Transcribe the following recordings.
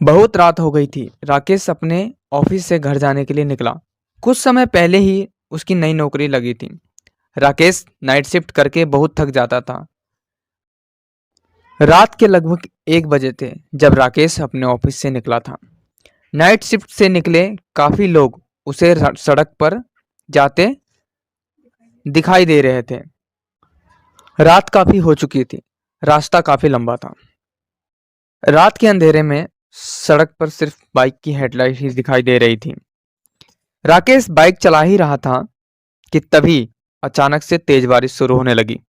बहुत रात हो गई थी। राकेश अपने ऑफिस से घर जाने के लिए निकला। कुछ समय पहले ही उसकी नई नौकरी लगी थी। राकेश नाइट शिफ्ट करके बहुत थक जाता था। रात के लगभग 1 बजे थे जब राकेश अपने ऑफिस से निकला था। नाइट शिफ्ट से निकले काफी लोग उसे सड़क पर जाते दिखाई दे रहे थे। रात काफी हो चुकी थी। रास्ता काफी लंबा था। रात के अंधेरे में सड़क पर सिर्फ बाइक की हेडलाइट ही दिखाई दे रही थी। राकेश बाइक चला ही रहा था कि तभी अचानक से तेज बारिश शुरू होने लगी।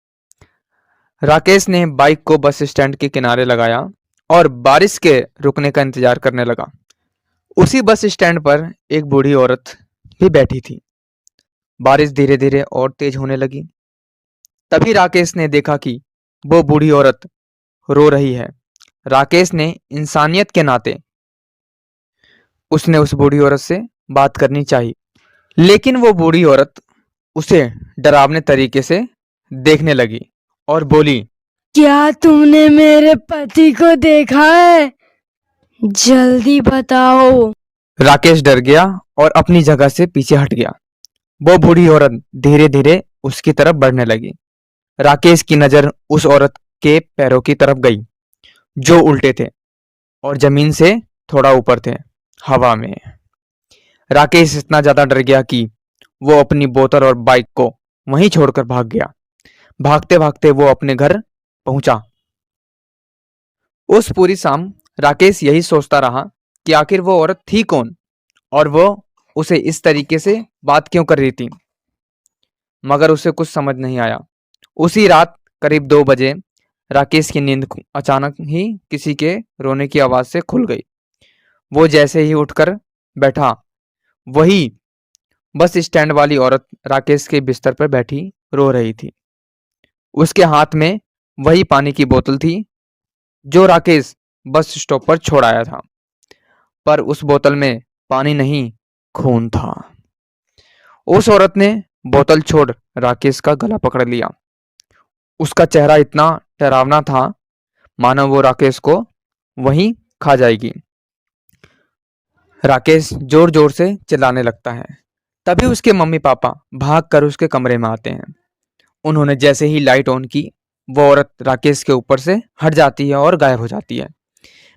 राकेश ने बाइक को बस स्टैंड के किनारे लगाया और बारिश के रुकने का इंतजार करने लगा। उसी बस स्टैंड पर एक बूढ़ी औरत भी बैठी थी। बारिश धीरे धीरे और तेज होने लगी। तभी राकेश ने देखा कि वो बूढ़ी औरत रो रही है। राकेश ने इंसानियत के नाते उसने उस बूढ़ी औरत से बात करनी चाहिए, लेकिन वो बूढ़ी औरत उसे डरावने तरीके से देखने लगी और बोली, क्या तुमने मेरे पति को देखा है? जल्दी बताओ। राकेश डर गया और अपनी जगह से पीछे हट गया। वो बूढ़ी औरत धीरे धीरे उसकी तरफ बढ़ने लगी। राकेश की नजर उस औरत के पैरों की तरफ गई, जो उल्टे थे और जमीन से थोड़ा ऊपर थे, हवा में। राकेश इतना ज्यादा डर गया कि वो अपनी बोतल और बाइक को वहीं छोड़कर भाग गया। भागते भागते वो अपने घर पहुंचा। उस पूरी शाम राकेश यही सोचता रहा कि आखिर वो औरत थी कौन और वो उसे इस तरीके से बात क्यों कर रही थी, मगर उसे कुछ समझ नहीं आया। उसी रात करीब 2 बजे राकेश की नींद अचानक ही किसी के रोने की आवाज से खुल गई। वो जैसे ही उठकर बैठा, वही बस स्टैंड वाली औरत राकेश के बिस्तर पर बैठी रो रही थी। उसके हाथ में वही पानी की बोतल थी जो राकेश बस स्टॉप पर छोड़ आया था, पर उस बोतल में पानी नहीं, खून था। उस औरत ने बोतल छोड़ राकेश का गला पकड़ लिया। उसका चेहरा इतना डरावना था मानो वो राकेश को वहीं खा जाएगी। राकेश जोर जोर से चिल्लाने लगता है। तभी उसके मम्मी पापा भागकर उसके कमरे में आते हैं। उन्होंने जैसे ही लाइट ऑन की, वो औरत राकेश के ऊपर से हट जाती है और गायब हो जाती है।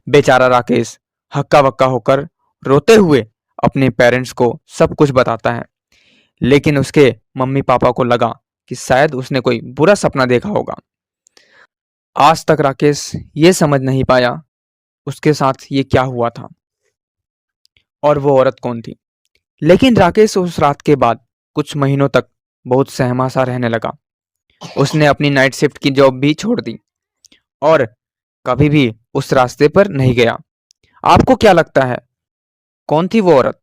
बेचारा राकेश हक्का बक्का होकर रोते हुए अपने पेरेंट्स को सब कुछ बताता है, लेकिन उसके मम्मी पापा को लगा कि शायद उसने कोई बुरा सपना देखा होगा। आज तक राकेश ये समझ नहीं पाया उसके साथ ये क्या हुआ था और वो औरत कौन थी। लेकिन राकेश उस रात के बाद कुछ महीनों तक बहुत सहमा सा रहने लगा। उसने अपनी नाइट शिफ्ट की जॉब भी छोड़ दी और कभी भी उस रास्ते पर नहीं गया। आपको क्या लगता है, कौन थी वो औरत?